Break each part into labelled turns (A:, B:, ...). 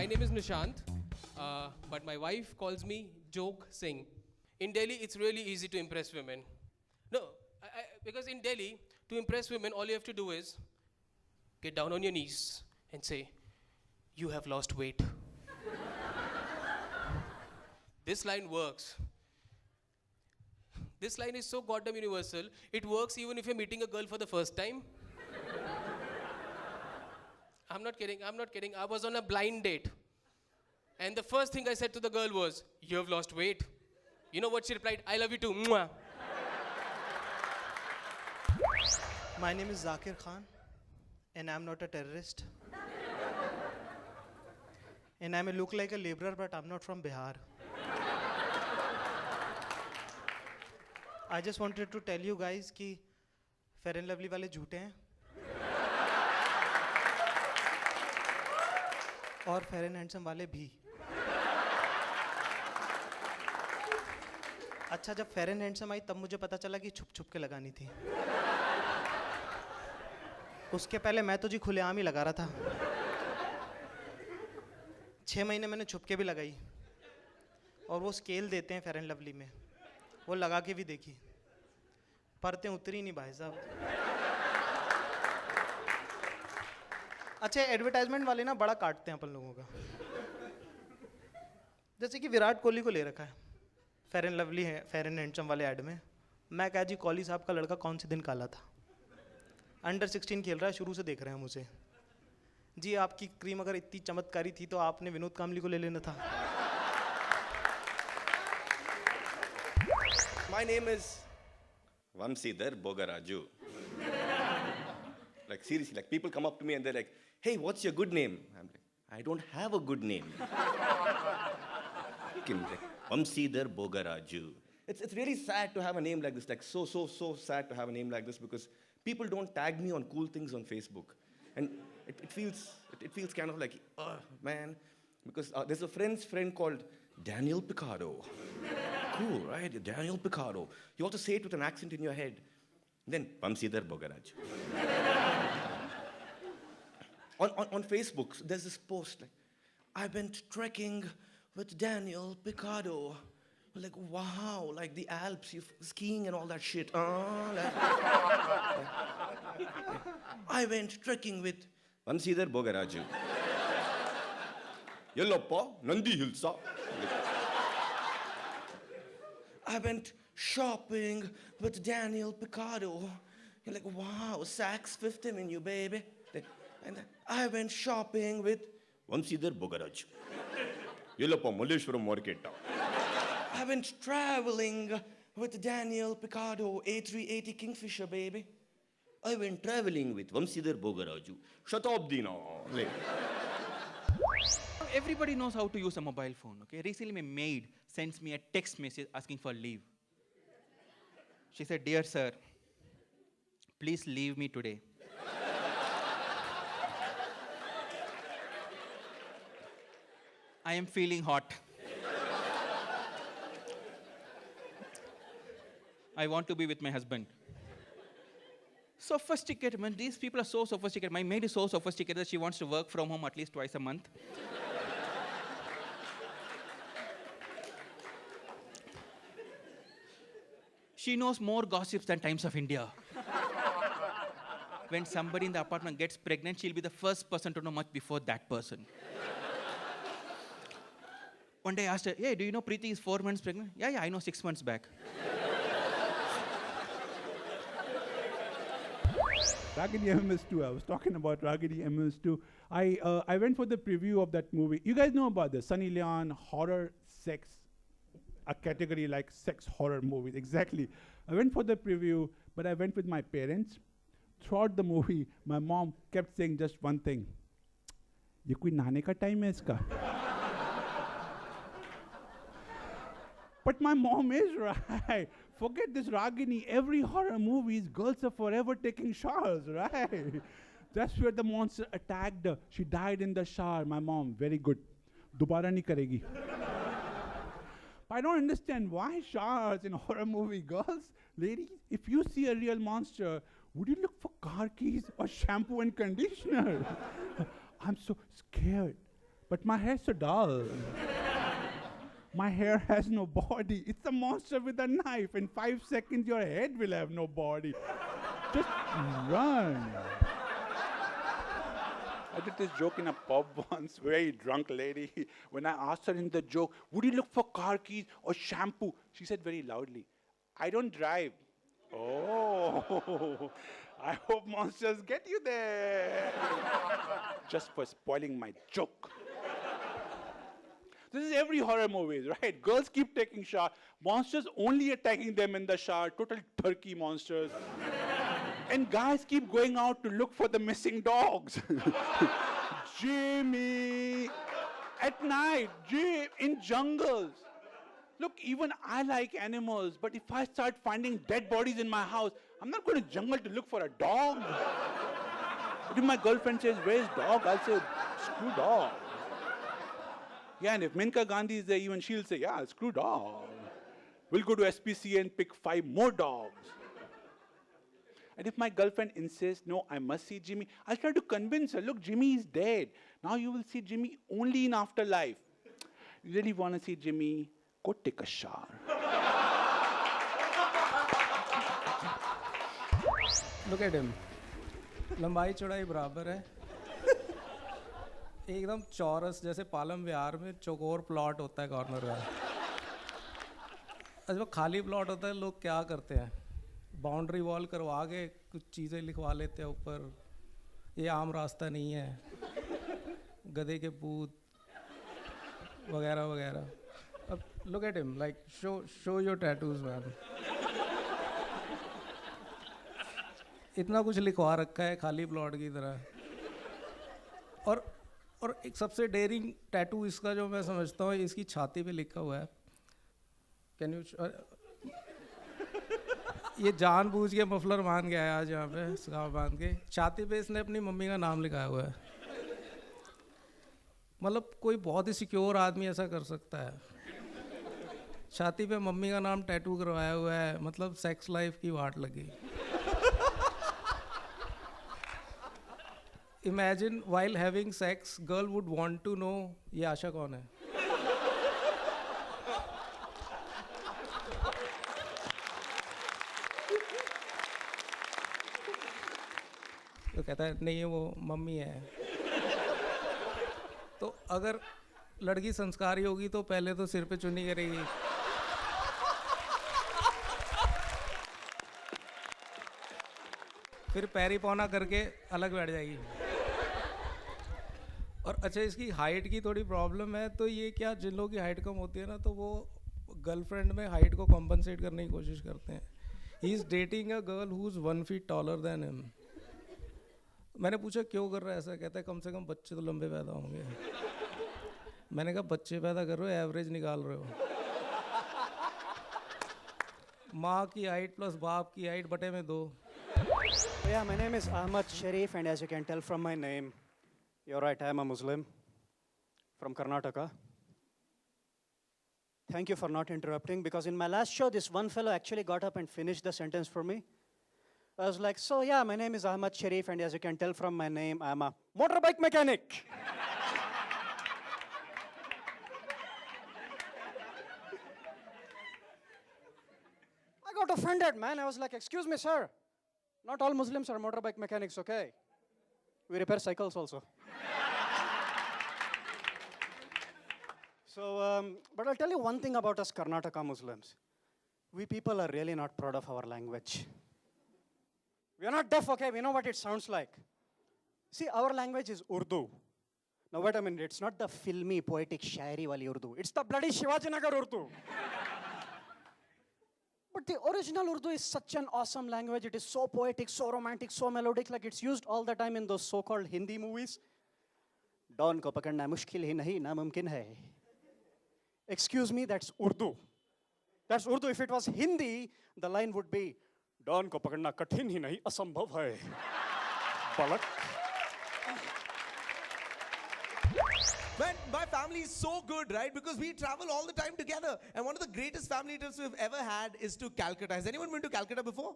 A: My name is Nishant, but my wife calls me Joke Singh. In Delhi, it's really easy to impress women. No, because in Delhi, to impress women, all you have to do is get down on your knees and say, "You have lost weight." This line works. This line is so goddamn universal, it works even if you're meeting a girl for the first time. I'm not kidding. I was on a blind date. And the first thing I said to the girl was, "You have lost weight." You know what she replied? "I love you too. Mwah."
B: My name is Zakir Khan, and I'm not a terrorist. And I may look like a laborer, but I'm not from Bihar. I just wanted to tell you guys कि Fair and Lovely वाले झूठे हैं और Fair and Handsome वाले भी. अच्छा, जब Fair and Handsome आई तब मुझे पता चला कि छुप छुप के लगानी थी. उसके पहले मैं तो जी खुलेआम ही लगा रहा था. 6 महीने मैंने छुप के भी लगाई. और वो स्केल देते हैं फेयर एंड लवली में, वो लगा के भी देखी, परतें उतरी नहीं भाई साहब. अच्छा, एडवर्टाइजमेंट वाले ना बड़ा काटते हैं अपन लोगों का. जैसे कि विराट कोहली को ले रखा है फेयर एंड लवली है, फेयर एंड हैंडसम वाले ऐड में. मैं कहा जी कोहली साहब का लड़का कौन से दिन काला था. अंडर 16 खेल रहा है, शुरू से देख रहे हैं मुझे. जी आपकी क्रीम अगर इतनी चमत्कारी थी तो आपने विनोद कामली को ले लेना था.
C: My name is Vamsidhar Bogaraju. Like seriously, like people come up to me and they're like, "Hey, what's your good name?" I'm like, "I don't have a good name." Like, Vamsidhar Bogaraju. It's really sad to have a name like this. Like so sad to have a name like this because people don't tag me on cool things on Facebook, and it feels kind of like, oh man, because there's a friend's friend called Daniel Picardo. Cool, right? Daniel Picardo. You also say it with an accent in your head. Then Vamsidhar Bogaraj. on Facebook, there's this post like, "I went trekking with Daniel Picardo." Like, wow, like the Alps, you skiing and all that shit. I went trekking with Vamsidhar Bogaraju. Yelloppa, Nandi Hilsa. I went shopping with Daniel Picardo. You're like, wow, Saks Fifth Avenue, baby. And I went shopping with Vamsidhar Bogaraj. Yelloppa, Malleshwaram Market. I went traveling with Daniel Picardo, A380 Kingfisher, baby. I went traveling with Vamsidhar Bogaraju. Shatabdi na.
D: Everybody knows how to use a mobile phone, okay? Recently, my maid sends me a text message asking for leave. She said, "Dear sir, please leave me today." I am feeling hot. I want to be with my husband. Sophisticated, man. These people are so sophisticated. My maid is so sophisticated that she wants to work from home at least twice a month. She knows more gossips than Times of India. When somebody in the apartment gets pregnant, she'll be the first person to know much before that person. One day I asked her, "Hey, do you know Preeti is 4 months pregnant?" Yeah, I know 6 months back.
E: Raggedy MS2. I was talking about Raggedy MS2. I went for the preview of that movie. You guys know about the Sunny Leon horror sex, a category like sex horror movies. Exactly. I went for the preview, but I went with my parents. Throughout the movie, my mom kept saying just one thing. "ये कोई नहाने का time है इसका?" But my mom is right. Forget this Ragini. Every horror movies, girls are forever taking showers, right? That's where the monster attacked her. She died in the shower. My mom, very good. Dobara nahi karegi. I don't understand why showers in horror movie. Girls, ladies, if you see a real monster, would you look for car keys or shampoo and conditioner? I'm so scared. But my hair's so dull. My hair has no body. It's a monster with a knife. In 5 seconds, your head will have no body. Just run. I did this joke in a pub once, very drunk lady. When I asked her in the joke, would you look for car keys or shampoo? She said very loudly, I don't drive. Oh, I hope monsters get you there. Just for spoiling my joke. This is every horror movie, right? Girls keep taking shower. Monsters only attacking them in the shower. Total turkey monsters. And guys keep going out to look for the missing dogs. Jimmy! At night, in jungles. Look, even I like animals, but if I start finding dead bodies in my house, I'm not going to jungle to look for a dog. But if my girlfriend says, where's dog? I'll say, screw dog. Yeah, and if Minka Gandhi is there, even she'll say, yeah, screw dog. We'll go to SPCA and pick 5 more dogs. And if my girlfriend insists, no, I must see Jimmy, I'll try to convince her, look, Jimmy is dead. Now you will see Jimmy only in afterlife. You really want to see Jimmy? Go take a shower.
F: Look at him. लंबाई चौड़ाई बराबर है एकदम चौरस जैसे पालम विहार में चौकोर plot होता है कॉर्नर का जब खाली प्लॉट होता है लोग क्या करते हैं बाउंड्री वॉल करवा के कुछ चीज़ें लिखवा लेते हैं ऊपर ये आम रास्ता नहीं है गधे के पूत वगैरह वगैरह अब look at him like show your tattoos man इतना कुछ लिखवा रखा है खाली प्लॉट की तरह और एक सबसे डेयरिंग टैटू इसका जो मैं समझता हूँ इसकी छाती पे लिखा हुआ है कैन यू ये जानबूझ के मफलर बांध गया है आज यहाँ पे स्कार्फ बांध के छाती पे इसने अपनी मम्मी का नाम लिखाया हुआ है मतलब कोई बहुत ही सिक्योर आदमी ऐसा कर सकता है छाती पे मम्मी का नाम टैटू करवाया हुआ है मतलब सेक्स लाइफ की वाट लगी Imagine while having sex, girl would want to know ये आशा कौन है तो कहता है नहीं वो मम्मी है तो अगर लड़की संस्कारी होगी तो पहले तो सिर पे चुन्नी करेगी फिर पैरी पौना करके अलग बैठ जाएगी और अच्छा इसकी हाइट की थोड़ी प्रॉब्लम है तो ये क्या जिन लोगों की हाइट कम होती है ना तो वो गर्लफ्रेंड में हाइट को कॉम्पनसेट करने की कोशिश करते हैं he is dating a girl who is 1 feet taller than him मैंने पूछा क्यों कर रहा है ऐसा कहता है कम से कम बच्चे तो लंबे पैदा होंगे मैंने कहा बच्चे पैदा कर रहे हो एवरेज निकाल रहे हो माँ की हाइट प्लस बाप की हाइट बटे में 2
G: Yeah, my name is Ahmad Sharif, and as you can tell from my name, you're right, I am a Muslim from Karnataka. Thank you for not interrupting, because in my last show, this one fellow actually got up and finished the sentence for me. I was like, so yeah, my name is Ahmad Sharif, and as you can tell from my name, I'm a motorbike mechanic. I got offended, man. I was like, excuse me, sir. Not all Muslims are motorbike mechanics, okay? We repair cycles also. But I'll tell you one thing about us Karnataka Muslims. We people are really not proud of our language. We are not deaf, okay? We know what it sounds like. See, our language is Urdu. Now wait a minute, it's not the filmy, poetic, shairi wali Urdu. It's the bloody Shivajinagar Urdu. But the original Urdu is such an awesome language. It is so poetic, so romantic, so melodic, like it's used all the time in those so-called Hindi movies. Dawn ko pakadna mushkil hi nahi, namumkin hai. Excuse me, that's Urdu. That's Urdu. If it was Hindi, the line would be, Dawn ko pakadna kathin hi nahi, asambhav hai. Balak.
H: Man, my family is so good, right? Because we travel all the time together. And one of the greatest family trips we've ever had is to Calcutta. Has anyone been to Calcutta before?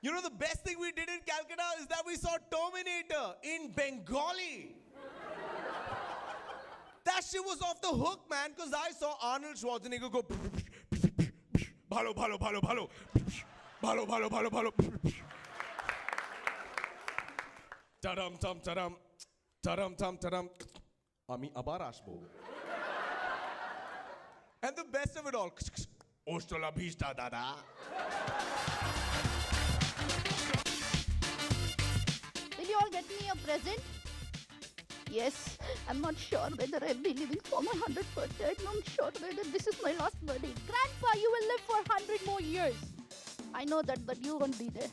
H: You know, the best thing we did in Calcutta is that we saw Terminator in Bengali. that shit was off the hook, man, because I saw Arnold Schwarzenegger go. Bhalo, bhalo, bhalo, bhalo. Bhalo, bhalo, bhalo, bhalo. Tadam, tam, tadam. Tadam, tam, tadam. Ami abar asbo. And the best of it all. Hasta la vista, dada.
I: Will you all get me a present? Yes, I'm not sure whether I'll be living for my 100th birthday. I'm not sure whether this is my last birthday. Grandpa, you will live for 100 more years. I know that, but you won't be there.